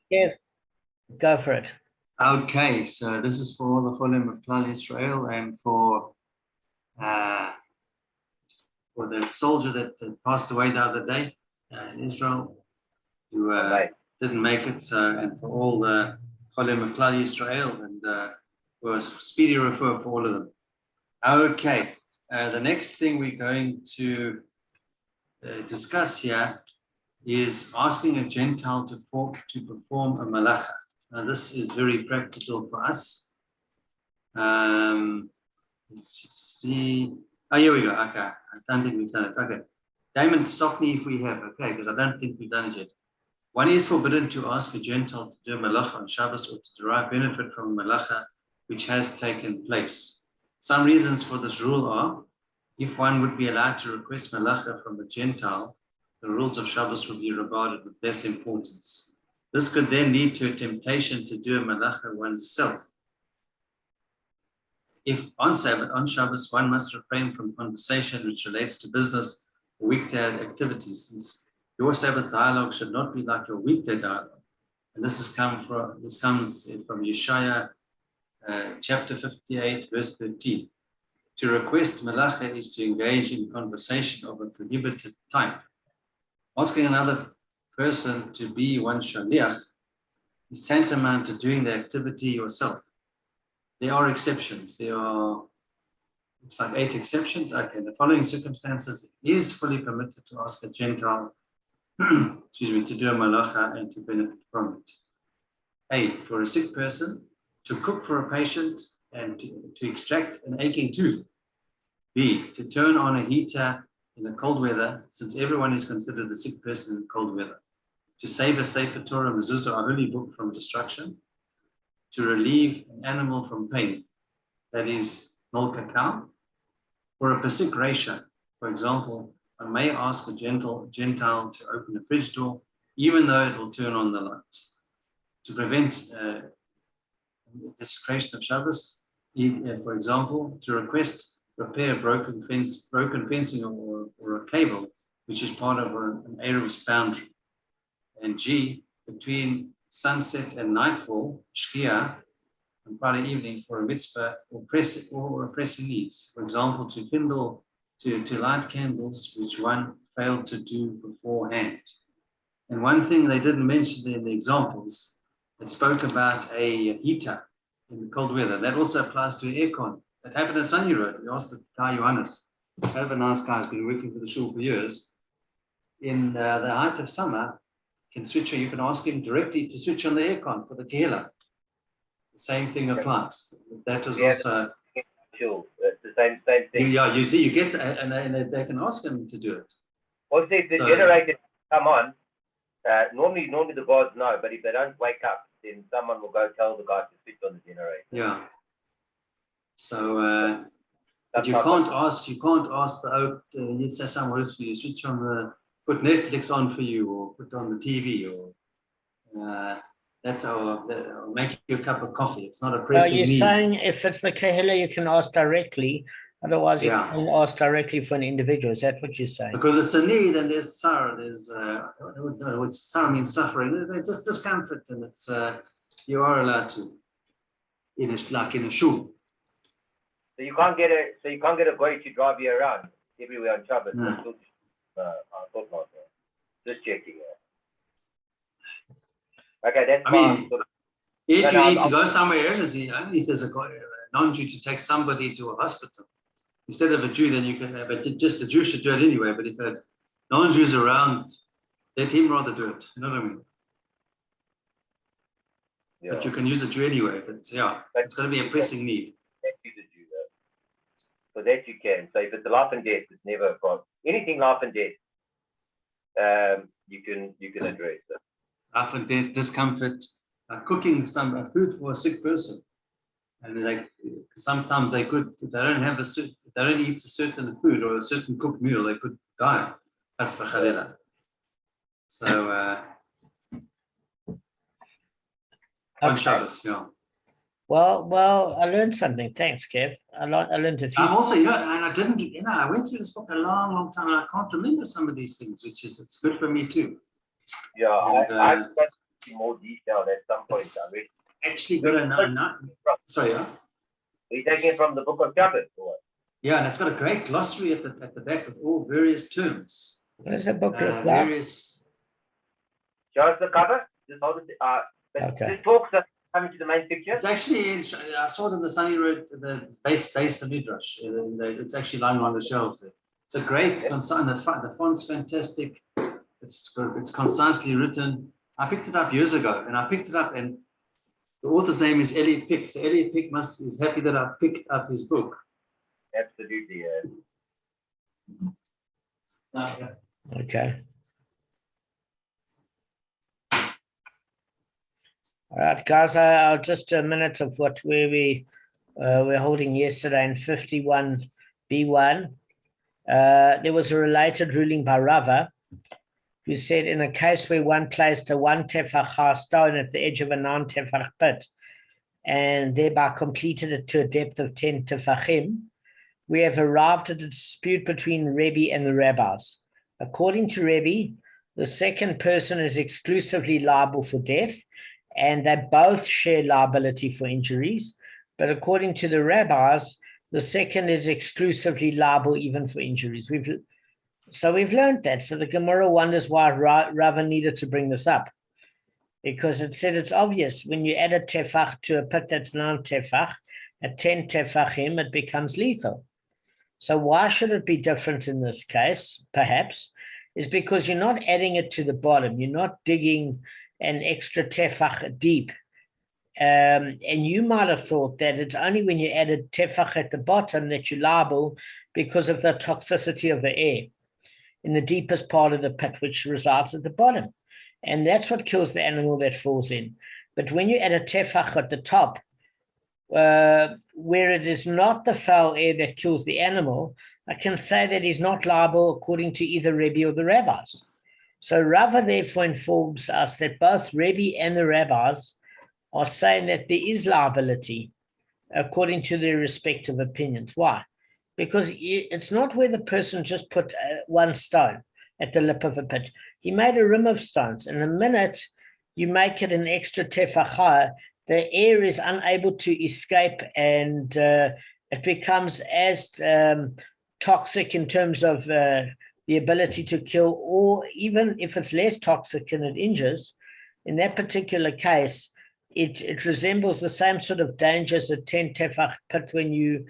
Yeah, go for it. Okay, so this is for all the Cholim of Klal Israel and for the soldier that passed away the other day in Israel who didn't make it. So, and for all the Cholim of Klal Israel and for a speedy refer for all of them. Okay, the next thing we're going to discuss here is asking a Gentile to perform a malacha. Now, this is very practical for us. Let's just see. Oh, here we go. Okay. I don't think we've done it. Okay. Damon, stop me if we have. Okay, because I don't think we've done it yet. One is forbidden to ask a Gentile to do malacha on Shabbos or to derive benefit from malacha which has taken place. Some reasons for this rule are, if one would be allowed to request malacha from a Gentile, the rules of Shabbos would be regarded with less importance. This could then lead to a temptation to do a malacha oneself. If on Sabbath, on Shabbos, one must refrain from conversation which relates to business or weekday activities, since your Sabbath dialogue should not be like your weekday dialogue. And this comes from Yeshaya chapter 58, verse 13. To request malacha is to engage in conversation of a prohibited type. Asking another person to be one shaliach is tantamount to doing the activity yourself. There are exceptions. It's like 8 exceptions. Okay, the following circumstances it is fully permitted to ask a Gentile, to do a malacha and to benefit from it. A, for a sick person, to cook for a patient and to extract an aching tooth. B, to turn on a heater in the cold weather, since everyone is considered a sick person in cold weather. To save a Sefer Torah, mezuzah, a holy book, from destruction. To relieve an animal from pain, that is, milk a cow. For a pasik reisha, for example, one may ask a Gentile to open a fridge door, even though it will turn on the light. To prevent desecration of Shabbos, for example, to request repair broken fencing or a cable, which is part of an Erev's boundary. And G, between sunset and nightfall, shkia, on Friday evening for a mitzvah or pressing needs. For example, to light candles, which one failed to do beforehand. And one thing they didn't mention in the examples, it spoke about a heater in the cold weather. That also applies to an aircon. That happened at Sunny Road. We asked the guy Johannes, kind of a nice guy, has been working for the shul for years. In the height of summer, you can ask him directly to switch on the aircon for the tehillah. The same thing applies. That was also the same thing. Yeah, you see, you get that, and they can ask him to do it. Or if the generator come on, normally the guards know, but if they don't wake up, then someone will go tell the guy to switch on the generator. Yeah. So, but you can't ask the let's say someone else for you, switch on put Netflix on for you, or put on the TV, or or make you a cup of coffee. It's not a pressing need. You're saying if it's the Kehillah, you can ask directly. Otherwise, you can ask directly for an individual. Is that what you're saying? Because it's a need, and there's sorrow. There's sorrow means suffering. There's just discomfort, and it's you are allowed to, like in a shul. So you can't get a guy to drive you around everywhere on Shabbos. No. Just checking. Okay, that's fine. If you need to go somewhere urgently, only if there's a non-Jew to take somebody to a hospital. Instead of a Jew, then you can have just a Jew should do it anyway. But if a non-Jew's around, let him rather do it. You know what I mean? Yeah. But you can use a Jew anyway. But it's going to be a pressing need. Use a Jew, though. So that you can. So if it's a life and death, it's never a problem. Anything life and death, you can address it. Life and death, discomfort, cooking some food for a sick person, and sometimes they could, if they don't eat a certain food or a certain cooked meal, they could die. That's v'chalila. So on Shabbos, yeah. Well, I learned something. Thanks, Kev. I learned a few. I'm also, and I didn't, I went through this book a long time, and I can't remember some of these things, it's good for me too. Yeah, And, I've got more detail at some point. Actually, got a sorry, yeah. Are you taking it from the book of Kabb? Yeah, and it's got a great glossary at the back with all various terms. What does the book look like? Various. Show us the cover. Just hold it. Okay. Just talks coming to the main picture. It's actually, I saw it in the Sunny Road, the base the Midrash. It's actually lying on the shelves there. It's a great concise. The font's fantastic. It's concisely written. I picked it up years ago, and the author's name is Eli Pick. So Eli Pick is happy that I picked up his book. Absolutely. Okay. All right, guys, I'll just a minute of what we were holding yesterday in 51b1. There was a related ruling by Rava, who said in a case where one placed a 1 tefach stone at the edge of a 9 tefach pit and thereby completed it to a depth of 10 tefachim, we have arrived at a dispute between Rebbe and the rabbis. According to Rebbe, the second person is exclusively liable for death, and they both share liability for injuries. But according to the rabbis, the second is exclusively liable even for injuries. We've learned that. So the Gemara wonders why Rava needed to bring this up, because it said it's obvious when you add a tefach to a pit that's 9 tefach, at 10 tefachim, it becomes lethal. So why should it be different in this case? Perhaps is because you're not adding it to the bottom. You're not digging an extra tefach deep. And you might have thought that it's only when you added tefach at the bottom that you're liable because of the toxicity of the air in the deepest part of the pit, which resides at the bottom. And that's what kills the animal that falls in. But when you add a tefach at the top, where it is not the foul air that kills the animal, I can say that he's not liable according to either Rebbe or the rabbis. So Rava therefore informs us that both Rebbe and the rabbis are saying that there is liability according to their respective opinions. Why? Because it's not where the person just put 1 stone at the lip of a pit. He made a rim of stones, and the minute you make it an extra tefach higher, the air is unable to escape, and it becomes as toxic in terms of the ability to kill, or even if it's less toxic and it injures. In that particular case, it resembles the same sort of danger as a 10 tefach pit when you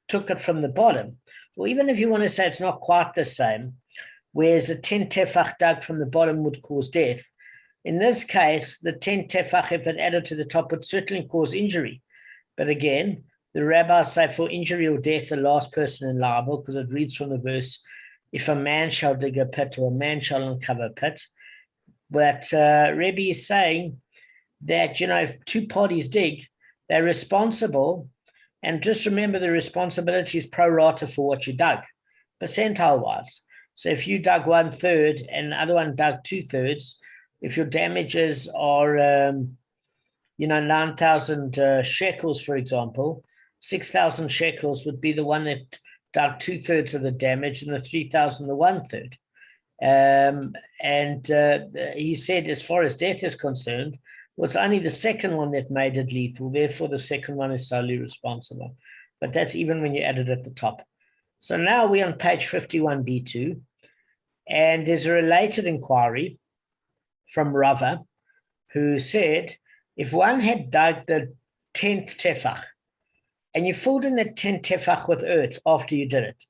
took it from the bottom. Or even if you want to say it's not quite the same, whereas a 10 tefach dug from the bottom would cause death. In this case, the 10 tefach, if it added to the top, would certainly cause injury. But again, the rabbis say for injury or death, the last person is liable, because it reads from the verse, if a man shall dig a pit or a man shall uncover a pit. But Rebbe is saying that, if 2 parties dig, they're responsible. And just remember, the responsibility is pro rata for what you dug, percentile-wise. So if you dug 1/3 and the other one dug 2/3, if your damages are, 9,000 shekels, for example, 6,000 shekels would be the one that dug 2/3 of the damage, and the 3,000 the 1/3. He said, as far as death is concerned, well, it's only the second one that made it lethal. Therefore, the second one is solely responsible. But that's even when you add it at the top. So now we're on page 51b2, and there's a related inquiry from Rava, who said, if one had dug the 10th tefach, and you filled in the 10th tefach with earth after you did it,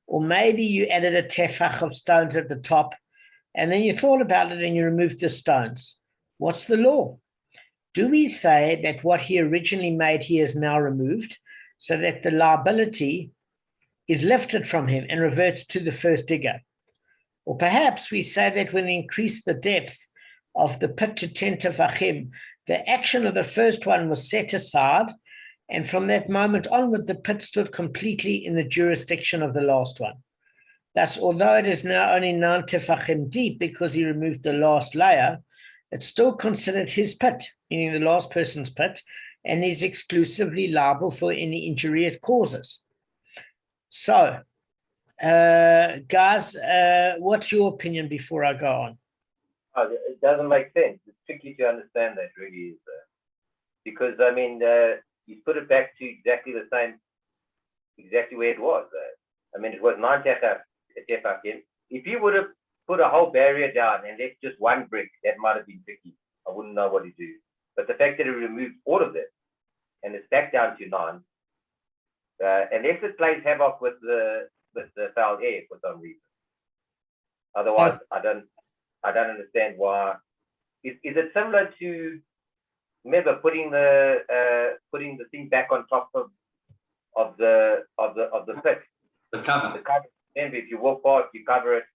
or maybe you added a tefach of stones at the top, and then you thought about it and you removed the stones, what's the law? Do we say that what he originally made he is now removed, so that the liability is lifted from him and reverts to the first digger? Or perhaps we say that when we increase the depth of the pit to 10 tefachim, the action of the first one was set aside, and from that moment onward, the pit stood completely in the jurisdiction of the last one. Thus, although it is now only 9 tefachim deep because he removed the last layer, it's still considered his pit, meaning the last person's pit, and is exclusively liable for any injury it causes. So, guys, what's your opinion before I go on? It doesn't make sense. It's tricky to understand that, really, is because I mean, you put it back to exactly the same, exactly where it was. I mean, it was 9 tefachim. If you would have put a whole barrier down and left just one brick, that might have been tricky. I wouldn't know what to do. But the fact that it removed all of it and it's back down to 9, unless it plays havoc with the foul air for some reason. Otherwise, I don't understand why. Is it similar to, remember, putting the thing back on top of the pit? The cover. Remember, if you walk past, you cover it.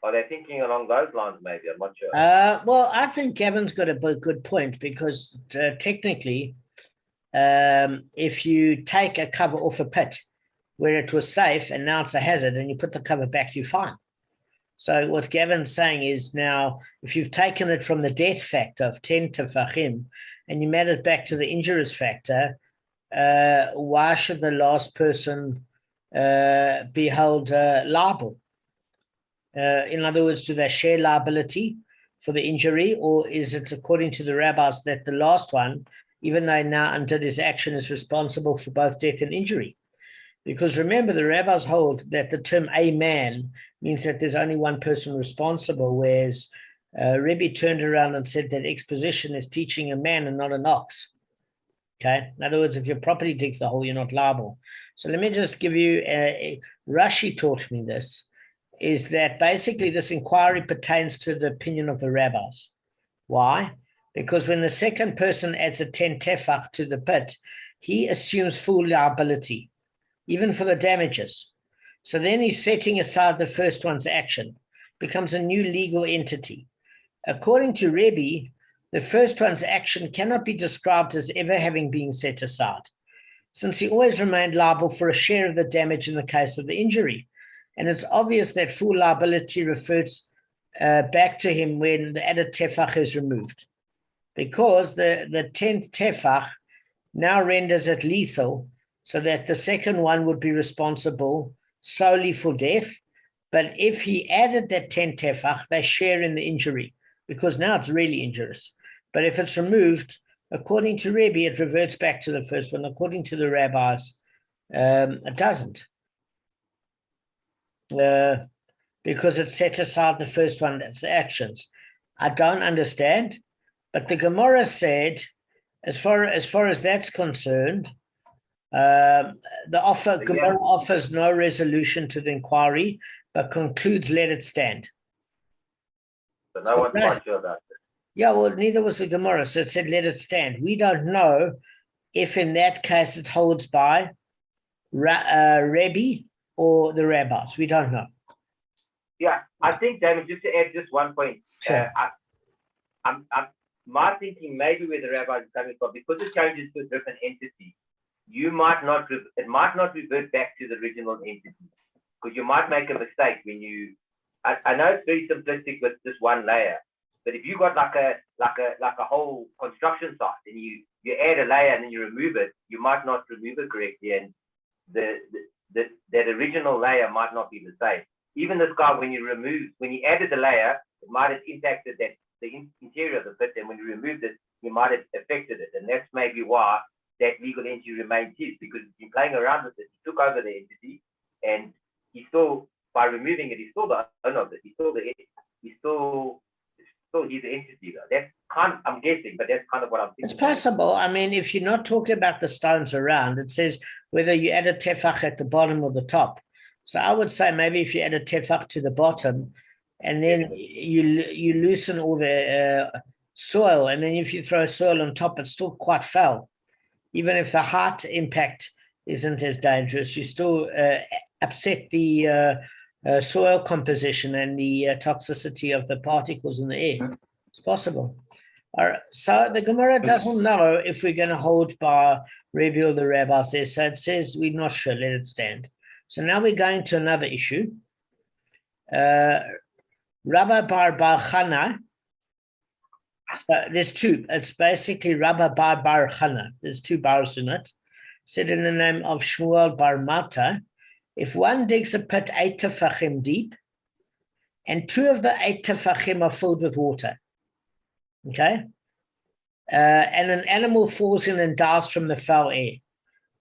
Are they thinking along those lines? Maybe, I'm not sure. Well, I think Gavin's got a good point, because technically, if you take a cover off a pit where it was safe and now it's a hazard, and you put the cover back, you're fine. So what Gavin's saying is, now, if you've taken it from the death factor of 10 tefachim and you made it back to the injurious factor, why should the last person be held liable? In other words, do they share liability for the injury, or is it, according to the rabbis, that the last one, even though now undid his action, is responsible for both death and injury? Because remember, the rabbis hold that the term a man means that there's only one person responsible, whereas Rebbe turned around and said that exposition is teaching a man and not an ox. Okay? In other words, if your property digs the hole, you're not liable. So let me just give you, Rashi taught me this, is that basically this inquiry pertains to the opinion of the rabbis. Why? Because when the second person adds a 10 tefach to the pit, he assumes full liability, even for the damages. So then he's setting aside the first one's action, becomes a new legal entity. According to Rebbe, the first one's action cannot be described as ever having been set aside, since he always remained liable for a share of the damage in the case of the injury. And it's obvious that full liability refers back to him when the added tefach is removed, because the 10th tefach now renders it lethal, so that the second one would be responsible solely for death. But if he added that 10 tefach, they share in the injury, because now it's really injurious. But if it's removed, according to Rebbe, it reverts back to the first one. According to the rabbis, it doesn't. Because it set aside the first one, that's the actions. I don't understand, but the Gemara said, as far as that's concerned, Gemara offers no resolution to the inquiry, but concludes, let it stand. But no one's quite sure about it. Yeah, well, neither was the Gemara, so it said, let it stand. We don't know if in that case it holds by Rebbe or the rabbis. We don't know. Yeah, I think, Damon, just to add just one point. Sure. My thinking maybe where the rabbi is coming from, because it changes to a different entity, it might not revert back to the original entity, because you might make a mistake when you. I know it's very simplistic with this one layer, but if you got like a whole construction site and you add a layer and then you remove it, you might not remove it correctly, and that original layer might not be the same. Even this guy, when he added the layer, it might have impacted the interior of the pit, and when you removed it, you might have affected it, and that's maybe why that legal entity remains his, because he's been playing around with it. He took over the entity, and he still, by removing it, he's still the owner of it. He's still his entity. That's I'm guessing, but that's kind of what I'm thinking. It's possible. I mean, if you're not talking about the stones around, it says whether you add a tefach at the bottom or the top. So I would say maybe if you add a tefach to the bottom, and then you loosen all the soil, and then if you throw soil on top, it's still quite foul. Even if the height impact isn't as dangerous, you still upset the soil composition and the toxicity of the particles in the air. It's possible. All right. So the Gemara doesn't know if we're going to hold by Rebbe or the rabbis there. So it says we're not sure, let it stand. So now we're going to another issue. Rabba bar Chana. So there's two. It's basically Rabba bar Chana. There's two bars in it. Said in the name of Shmuel bar Mata, if one digs a pit 8 tefachim deep and 2 of the 8 tefachim are filled with water. Okay? And an animal falls in and dies from the foul air.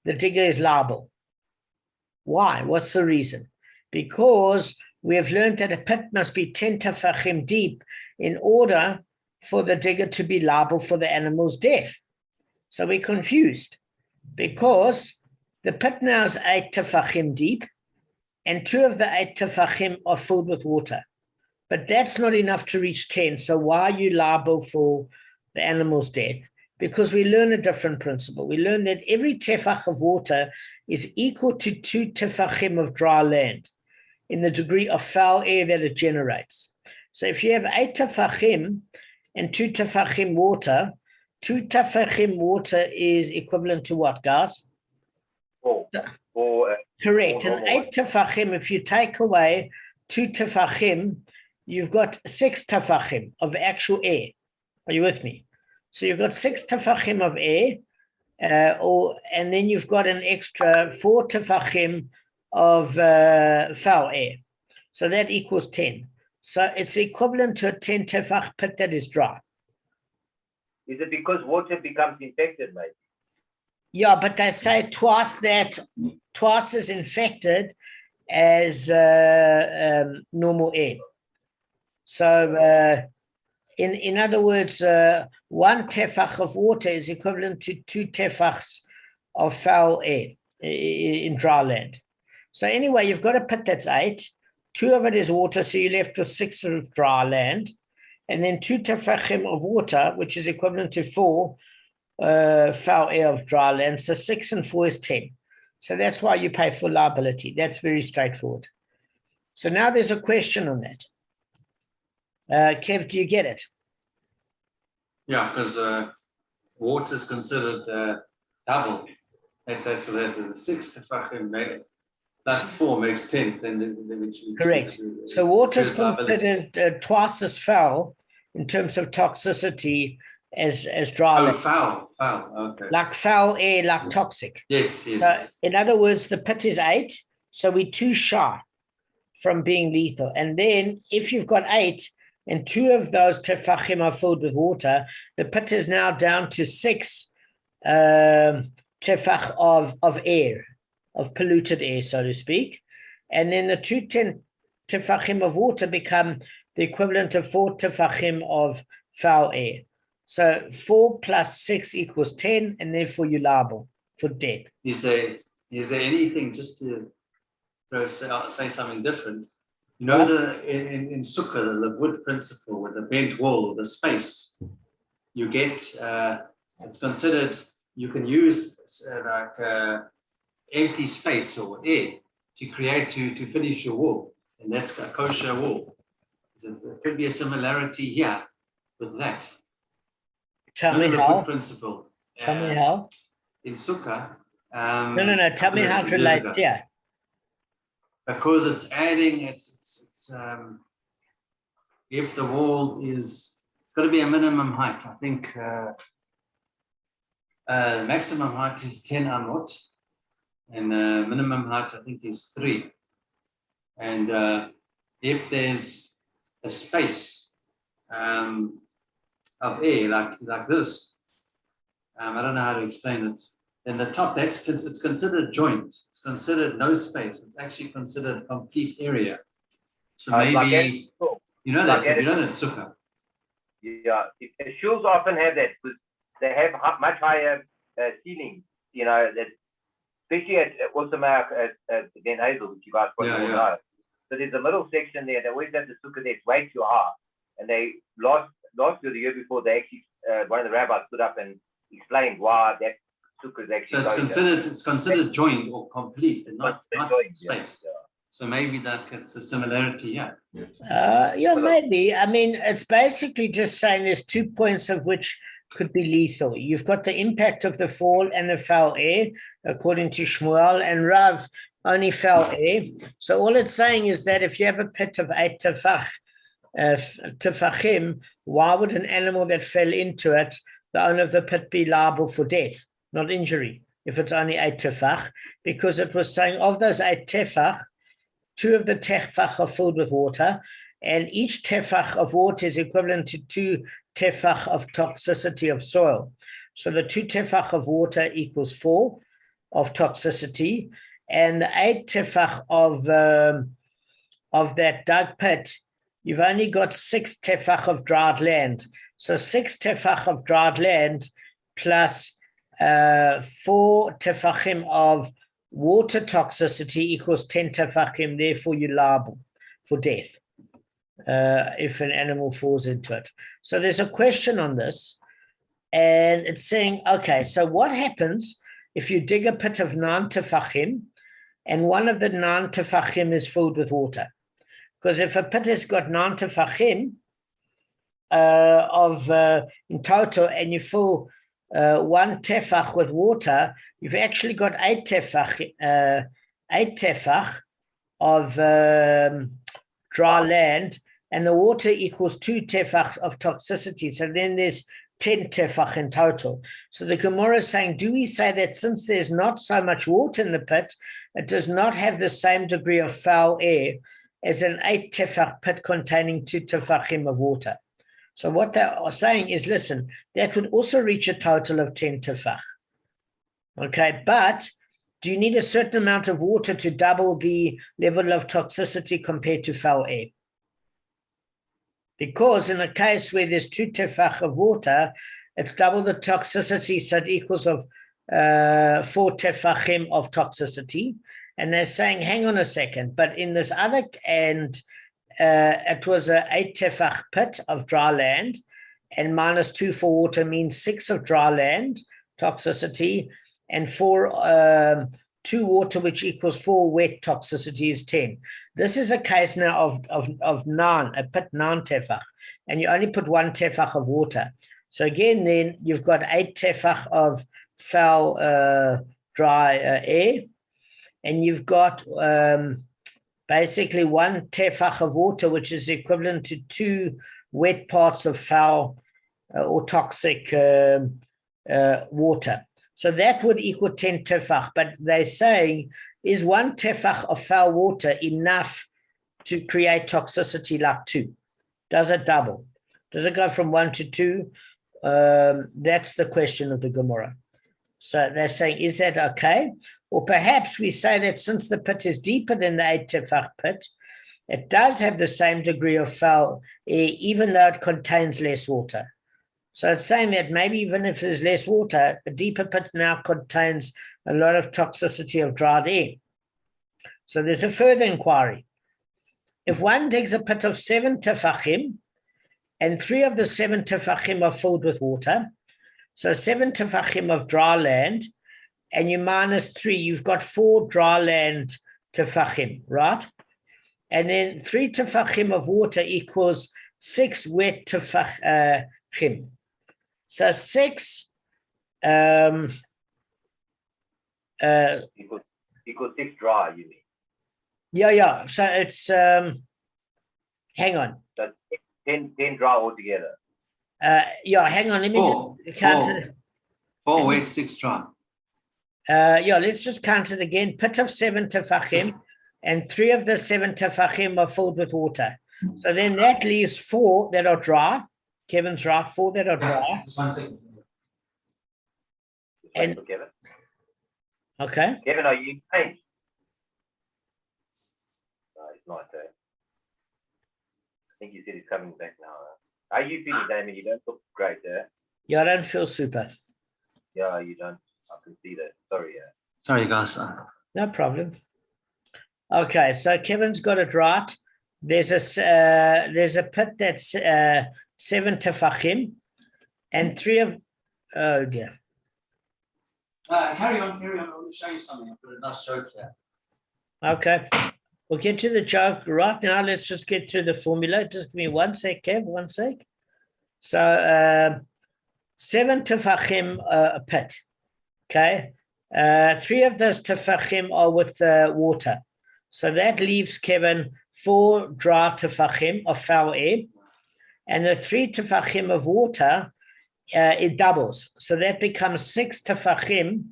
The digger is liable. Why? What's the reason? Because we have learned that a pit must be 10 tefachim deep in order for the digger to be liable for the animal's death. So we're confused because the pit now is 8 tefachim deep and 2 of the 8 tefachim are filled with water. But that's not enough to reach 10. So why are you liable for the animal's death? Because we learn a different principle. We learn that every tefach of water is equal to 2 tefachim of dry land in the degree of foul air that it generates. So if you have 8 tefachim and 2 tefachim water, 2 tefachim water is equivalent to what, guys? Correct. And 8 tefachim, if you take away 2 tefachim, you've got 6 tefachim of actual air. Are you with me? So you've got 6 tefachim of air, and then you've got an extra 4 tefachim of foul air. So that equals 10. So it's equivalent to a 10 tefach pit that is dry. Is it because water becomes infected, maybe? Yeah, but they say twice as infected as normal air. So in other words, 1 tefach of water is equivalent to 2 tefachs of foul air in dry land. So anyway, you've got a pit that's 8, 2 of it is water, so you're left with 6 of dry land, and then 2 tefachim of water, which is equivalent to 4 foul air of dry land. So 6 and 4 is 10. So that's why you pay for liability. That's very straightforward. So now there's a question on that. Kev, do you get it? Yeah, because water is considered double. That's the 6 tefachim plus 4 makes 10. Then correct. So water is considered twice as foul in terms of toxicity as dry land. Foul. Okay. Like foul air, like toxic. Yes. So in other words, the pit is 8, so we're too shy from being lethal. And then if you've got 8 and 2 of those tefachim are filled with water, the pit is now down to 6 tefach of air, of polluted air, so to speak. And then the 2 tefachim of water become the equivalent of 4 tefachim of foul air. So 4 plus 6 equals 10, and therefore you're liable for death. Is there anything, just to say something different? You know, in Sukkah, the wood principle with the bent wall or the space, you get, it's considered, you can use empty space or air to create, to finish your wall. And that's a kosher wall. So there could be a similarity here with that. Tell me how. Principle. Tell me how. In Sukkah. No. Tell me how it relates. Yeah. Because it's adding. It's if the wall is, it's got to be a minimum height. I think maximum height is 10 amot, and minimum height I think is 3. And if there's a space of air like this, I don't know how to explain it. Then the top, it's considered joint. It's considered no space. It's actually considered complete area. So maybe you know that you don't at Sukkah. Yeah, shuls often have that because they have much higher ceilings. You know that, especially at also Den Hazel, which you guys probably know. So there's a middle section there. They always have the Sukkah there. It's way too high, and they last year, the year before, they actually one of the rabbis stood up and explained why that sukkah is actually. So it's considered joint or complete and not space. Yeah. So maybe that's a similarity. Yeah, maybe. I mean, it's basically just saying there's 2 points of which could be lethal. You've got the impact of the fall and the foul air, according to Shmuel, and Rav only foul air. So all it's saying is that if you have a pit of 8 tefachim, why would an animal that fell into it, the owner of the pit, be liable for death, not injury, if it's only 8 tefach? Because it was saying of those 8 tefach, 2 of the tefach are filled with water, and each tefach of water is equivalent to 2 tefach of toxicity of soil. So the 2 tefach of water equals 4 of toxicity, and the 8 tefach of that dug pit, you've only got 6 tefach of dried land. So 6 tefach of dried land plus 4 tefachim of water toxicity equals 10 tefachim. Therefore, you're liable for death if an animal falls into it. So there's a question on this, and it's saying, okay, so what happens if you dig a pit of 9 tefachim and one of the 9 tefachim is filled with water? Because if a pit has got 9 tefachim in total, and you fill 1 tefach with water, you've actually got 8 tefach of dry land, and the water equals 2 tefach of toxicity. So then there's 10 tefach in total. So the Gemara is saying, do we say that since there's not so much water in the pit, it does not have the same degree of foul air as an 8 tefach pit containing 2 tefachim of water? So what they are saying is, listen, that would also reach a total of 10 tefach. Okay, but do you need a certain amount of water to double the level of toxicity compared to foul air? Because in a case where there's 2 tefach of water, it's double the toxicity, so it equals of 4 tefachim of toxicity. And they're saying, hang on a second, but in this other, and it was an 8 tefach pit of dry land, and minus 2 for water means 6 of dry land toxicity, and 4, 2 water, which equals 4 wet toxicity, is 10. This is a case now of 9, a pit 9 tefach, and you only put 1 tefach of water. So again, then you've got 8 tefach of foul dry air, and you've got basically 1 tefach of water, which is equivalent to 2 wet parts of foul or toxic water. So that would equal 10 tefach, but they're saying, is 1 tefach of foul water enough to create toxicity like 2? Does it double? Does it go from 1 to 2? That's the question of the Gemara. So they're saying, is that okay? Or perhaps we say that since the pit is deeper than the 8 tefach pit, it does have the same degree of foul air, even though it contains less water. So it's saying that maybe even if there's less water, the deeper pit now contains a lot of toxicity of dried air. So there's a further inquiry. If one digs a pit of 7 tefachim, and 3 of the 7 tefachim are filled with water, so 7 tefachim of dry land, and you minus 3, you've got 4 dry land tefachim, right? And then 3 tefachim of water equals 6 wet tefachim. So 6 equals 6 dry, you mean? Yeah. So it's hang on. So 10 dry altogether. Yeah, hang on. Let me count it. 4 wet, 6 dry. Yeah, let's just count it again. Pit of 7 tefachim, and 3 of the 7 tefachim are filled with water. So then that leaves 4 that are dry. Kevin's right, 4 that are dry. Just 1 second. And Kevin. Okay. Kevin, are you changed? No, it's not. I think you said he's coming back now. How are you feeling, Damon? You don't look great, Yeah, I don't feel super. Yeah, you don't. I can see that. Sorry, Sorry, guys. No problem. Okay, so Kevin's got it right. There's a pit that's 7 tefachim, and 3 of, oh dear. Carry on. I want to show you something. I've got a nice joke here. Okay, we'll get to the joke right now. Let's just get through the formula. Just give me 1 sec, Kev, 1 sec. So 7 tefachim a pit. Okay, 3 of those tefachim are with water. So that leaves, Kevin, 4 dry tefachim of foul air, and the 3 tefachim of water, it doubles. So that becomes 6 tefachim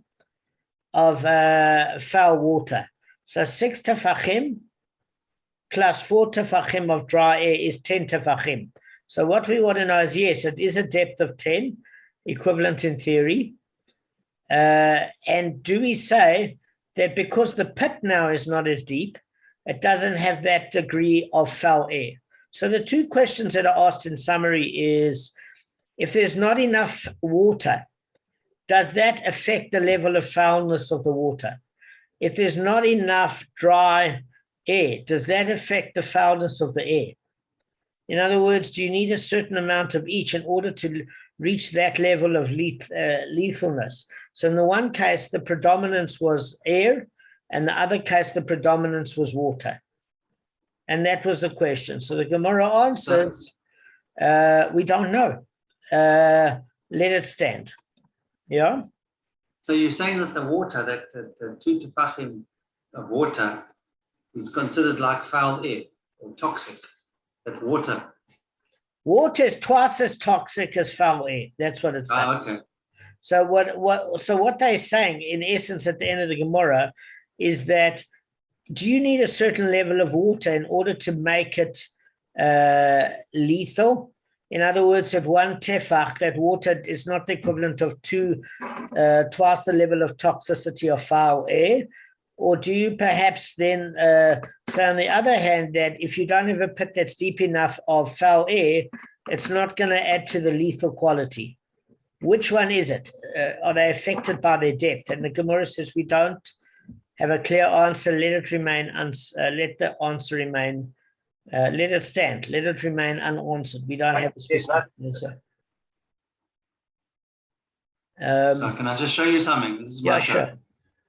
of foul water. So 6 tefachim plus 4 tefachim of dry air is 10 tefachim. So what we want to know is, yes, it is a depth of 10, equivalent in theory. And do we say that because the pit now is not as deep, it doesn't have that degree of foul air? So the two questions that are asked in summary is, if there's not enough water, does that affect the level of foulness of the water? If there's not enough dry air, does that affect the foulness of the air? In other words, do you need a certain amount of each in order to reach that level of lethalness? So in the one case, the predominance was air, and the other case, the predominance was water. And that was the question. So the Gemara answers, we don't know. Let it stand. Yeah? So you're saying that the water, that the 2 tefachim of water is considered like foul air or toxic, that water. Water is twice as toxic as foul air. That's what it's saying. Okay. So what they're saying, in essence, at the end of the Gemara, is that do you need a certain level of water in order to make it lethal? In other words, at 1 tefach, that water is not the equivalent of twice the level of toxicity of foul air? Or do you perhaps then say, on the other hand, that if you don't have a pit that's deep enough of foul air, it's not going to add to the lethal quality? Which one is it? Are they affected by their depth? And the Gemara says we don't have a clear answer. Let it remain. Let the answer remain. Let it stand. Let it remain unanswered. We don't have a specific answer. So can I just show you something? This is yeah, sure.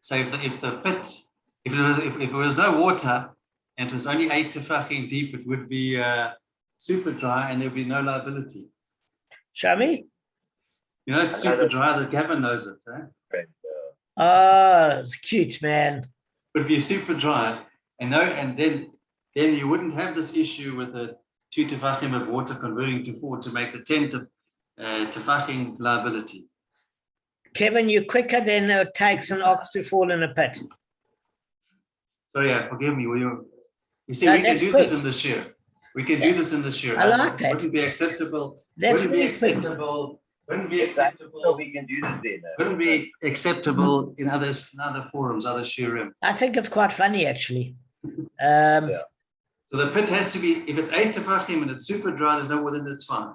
So if the pit, if it was no water and it was only 8 tefachim deep, it would be super dry and there'd be no liability. Show me. You know, it's super dry. The Gavin knows it. Eh? Oh, it's cute, man. It would be super dry, and then you wouldn't have this issue with the 2 tefachim of water converting to 4 to make the 10 tefachim liability. Kevin, you're quicker than it takes an ox to fall in a pit. Sorry, forgive me. You see, No, we can do quick. this in this year. We can do this in this year. I like that. Wouldn't be acceptable. That's wouldn't be really quick. acceptable. Wouldn't be So acceptable. we can do this then. Wouldn't be acceptable in other forums, other shiurim. I think it's quite funny, actually. Yeah. So the pit has to be, if it's 8 tefachim and it's super dry, there's no water, that's fine.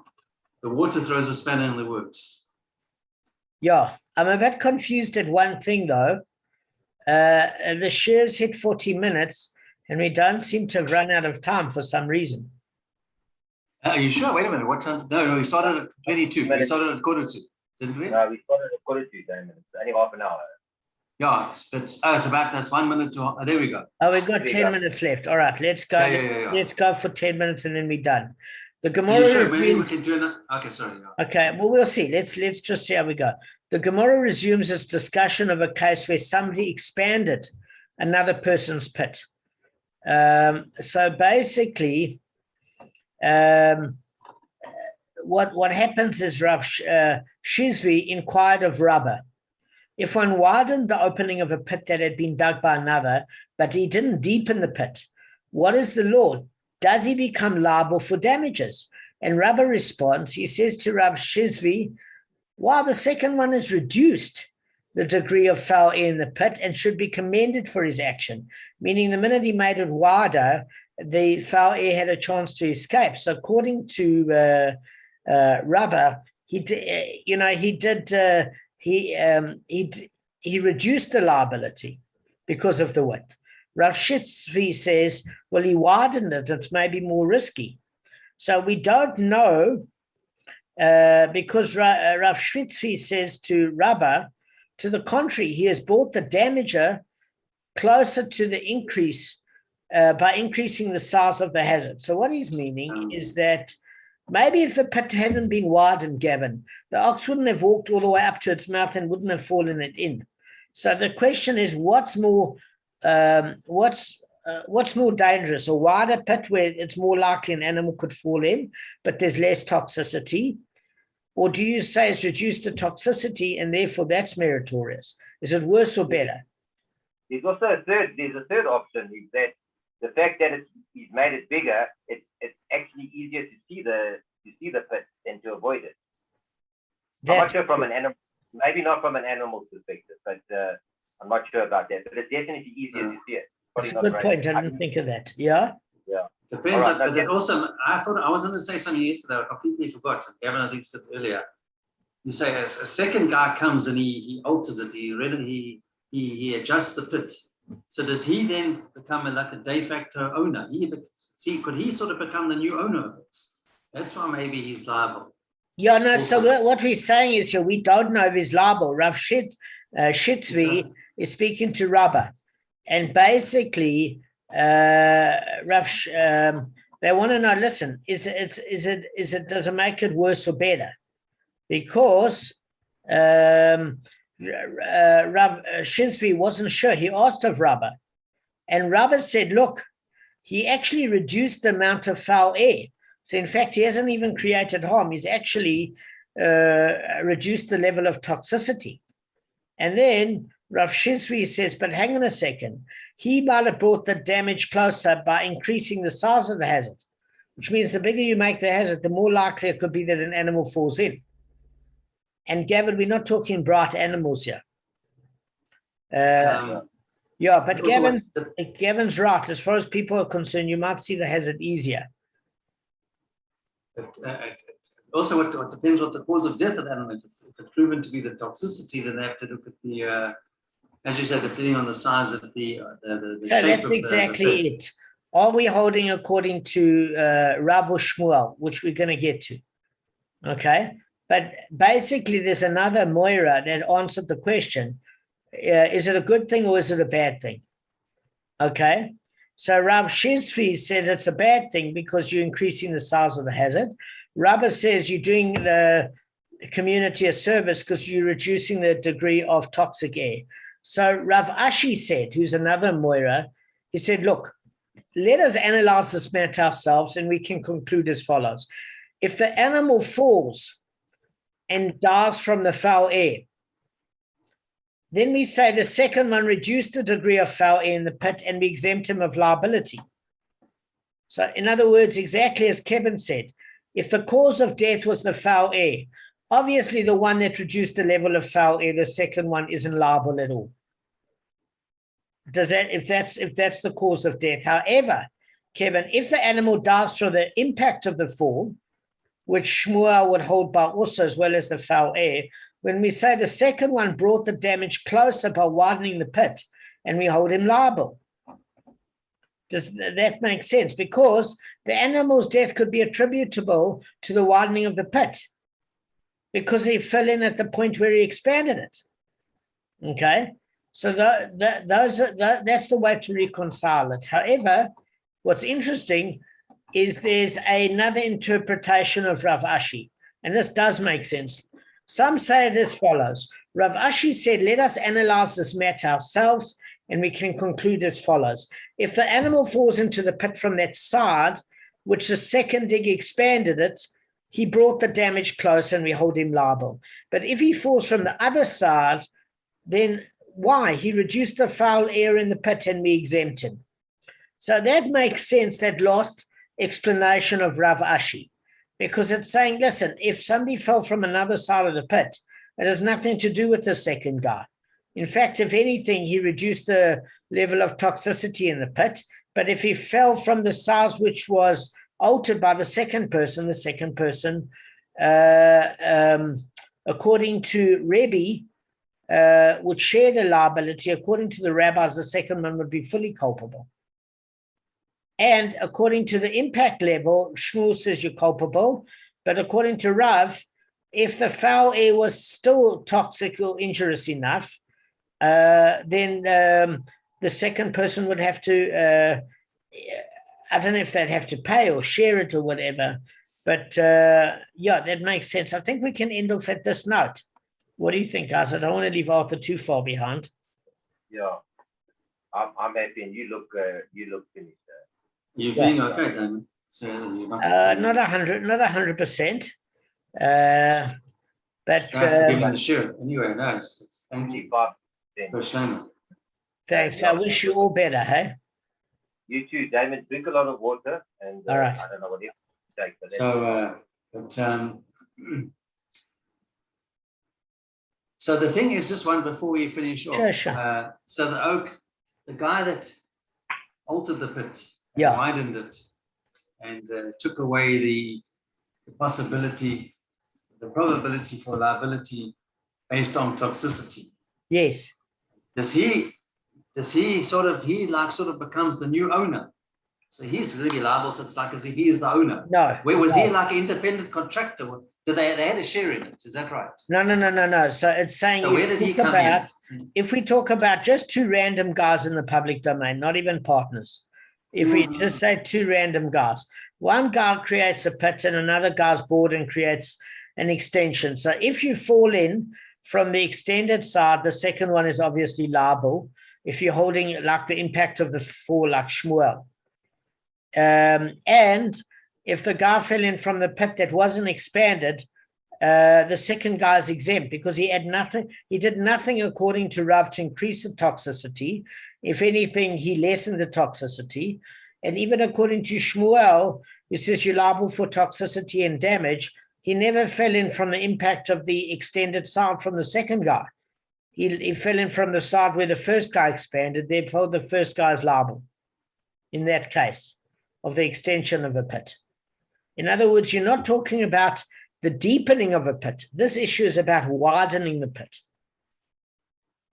The water throws a spanner in the works. Yeah, I'm a bit confused at one thing, though. The shares hit 40 minutes, and we don't seem to have run out of time for some reason. Are you sure? Wait a minute. What time? No, we started at 22. We started at 1:45, didn't we? No, we started at 1:45, Damon. It's only half an hour. Yeah, that's 1 minute to. There we go. Oh, we've got 10 minutes left. All right, let's go. Yeah. Let's go for 10 minutes, and then we're done. The Are Gemara you sure? is Maybe we can do it. Okay, sorry. Yeah. Okay, well, we'll see. Let's just see how we go. The Gemara resumes its discussion of a case where somebody expanded another person's pit. So basically, what happens is Rav Shizvi inquired of Rabba, if one widened the opening of a pit that had been dug by another, but he didn't deepen the pit, what is the law? Does he become liable for damages? And Rabba responds, he says to Rav Shizvi, while the second one has reduced the degree of foul air in the pit and should be commended for his action, meaning the minute he made it wider, the foul air had a chance to escape. So according to Rabba, he reduced the liability because of the width. Rav Shizvi says, well, he widened it. It's maybe more risky. So we don't know because Rav Shizvi says to Rabba, to the contrary, he has brought the damager closer to the increase by increasing the size of the hazard. So what he's meaning is that maybe if the pit hadn't been widened, Gavin, the ox wouldn't have walked all the way up to its mouth and wouldn't have fallen it in. So the question is, what's more dangerous? A wider pit where it's more likely an animal could fall in, but there's less toxicity? Or do you say it's reduced the toxicity and therefore that's meritorious? Is it worse or better? There's also a third option, is that the fact that he's made it bigger, it's actually easier to see the pit than to avoid it. I'm not sure from an animal, maybe not from an animal perspective, but I'm not sure about that. But it's definitely easier to see it. That's a good point. I didn't think of that. Yeah. Yeah. Depends on, but it also, I thought I was going to say something yesterday, I completely forgot. Gavin, I think said earlier. You say a second guy comes and he alters it. He adjusts the pit. So does he then become like a de facto owner? Could he sort of become the new owner of it? That's why maybe he's liable. Yeah, no. Also, so what we're saying is here, we don't know if he's liable. Rav Shitzvi is speaking to Rabba, and basically, they want to know. Listen, does it make it worse or better? Because Rav Shitzvi wasn't sure. He asked of Rabba, and Rabba said, "Look, he actually reduced the amount of foul air. So in fact, he hasn't even created harm. He's actually reduced the level of toxicity." And then Rav Shitzvi says, but hang on a second. He might have brought the damage closer by increasing the size of the hazard, which means the bigger you make the hazard, the more likely it could be that an animal falls in. And Gavin, we're not talking bright animals here. Yeah, but Gavin's right. As far as people are concerned, you might see the hazard easier. But also, what depends what the cause of death of the animal is. If it's proven to be the toxicity, then they have to look at the, as you said, depending on the size of the so shape that's of exactly it. Are we holding according to Rav or Shmuel, which we're going to get to? Okay, but basically, there's another Moira that answered the question: is it a good thing or is it a bad thing? Okay. So Rav Shizvi said it's a bad thing because you're increasing the size of the hazard. Rabba says you're doing the community a service because you're reducing the degree of toxic air. So Rav Ashi said, who's another Moira, he said, look, let us analyze this matter ourselves and we can conclude as follows. If the animal falls and dies from the foul air, then we say the second one reduced the degree of foul air in the pit and we exempt him of liability. So in other words, exactly as Kevin said, if the cause of death was the foul air, obviously the one that reduced the level of foul air, the second one isn't liable at all. Does that, if that's the cause of death. However, Kevin, if the animal dies through the impact of the fall, which Shmuel would hold by also as well as the foul air, when we say the second one brought the damage closer by widening the pit, and we hold him liable. Does that make sense? Because the animal's death could be attributable to the widening of the pit because he fell in at the point where he expanded it. Okay? So that's the way to reconcile it. However, what's interesting is there's another interpretation of Rav Ashi, and this does make sense. Some say it as follows. Rav Ashi said, let us analyze this matter ourselves, and we can conclude as follows. If the animal falls into the pit from that side, which the second dig expanded it, he brought the damage close and we hold him liable. But if he falls from the other side, then why? He reduced the foul air in the pit and we exempt him. So that makes sense, that last explanation of Rav Ashi, because it's saying, listen, if somebody fell from another side of the pit, it has nothing to do with the second guy. In fact, if anything, he reduced the level of toxicity in the pit, but if he fell from the size which was altered by the second person, according to Rebbe, would share the liability. According to the rabbis, the second one would be fully culpable. And according to the impact level, Shmuel says you're culpable, but according to Rav, if the foul air was still toxic or injurious enough, then the second person would have to, I don't know if they'd have to pay or share it or whatever, but yeah, that makes sense. I think we can end off at this note. What do you think, guys? I don't want to leave Arthur too far behind. Yeah, I'm happy, and you look finished. You're feeling okay, Damon? So not 100%. But giving the shirt anyway. No, thank you. For Thanks. I wish you all better, hey? You too, Damon. Drink a lot of water, and All right. I don't know what else to take. But so the thing is, just one before we finish off. Sure. So the oak, the guy that altered the pit, Yeah. widened it, and took away the possibility, the probability for liability based on toxicity. Yes. Does he sort of becomes the new owner? So he's really liable, so it's like as if he is the owner. No. Where was he like an independent contractor? Did they had a share in it? Is that right? No. So it's saying, so where did he come in? If we talk about just two random guys in the public domain, not even partners, if we just say two random guys, one guy creates a pit and another guy's bored and creates an extension. So if you fall in from the extended side, the second one is obviously liable. If you're holding like the impact of the fall, like Shmuel. And if the guy fell in from the pit that wasn't expanded, the second guy is exempt because he did nothing according to Rav to increase the toxicity. If anything, he lessened the toxicity. And even according to Shmuel, who says you're liable for toxicity and damage, he never fell in from the impact of the extended side from the second guy. He fell in from the side where the first guy expanded, therefore the first guy is liable in that case of the extension of a pit. In other words, you're not talking about the deepening of a pit. This issue is about widening the pit.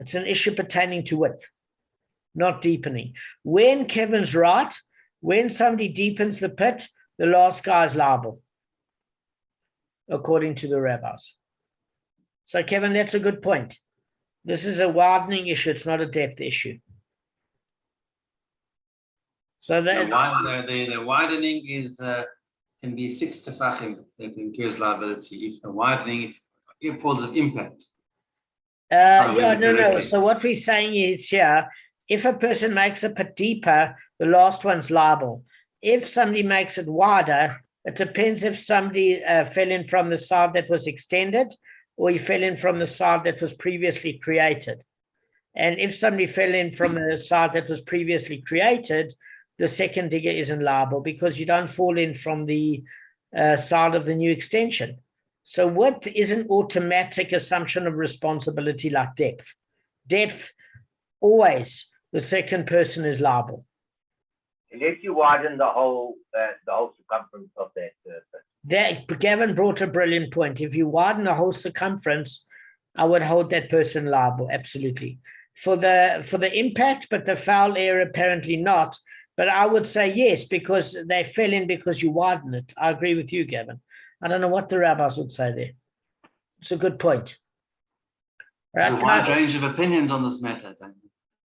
It's an issue pertaining to width, not deepening. When Kevin's right, when somebody deepens the pit, the last guy is liable, according to the rabbis. So, Kevin, that's a good point. This is a widening issue. It's not a depth issue. So the widening is can be 6 tefachim that incurs liability if the widening if falls of impact. No. So what we're saying is here, if a person makes a pit deeper, the last one's liable. If somebody makes it wider, it depends if somebody fell in from the side that was extended or he fell in from the side that was previously created. And if somebody fell in from the side that was previously created, the second digger isn't liable because you don't fall in from the side of the new extension. So width is an automatic assumption of responsibility like depth. Depth, always the second person is liable. Unless you widen the whole circumference of that. Gavin brought a brilliant point. If you widen the whole circumference, I would hold that person liable, absolutely. For the impact, but the foul area apparently not. But I would say yes, because they fell in because you widen it. I agree with you, Gavin. I don't know what the rabbis would say there. It's a good point. There's a wide range of opinions on this matter, then.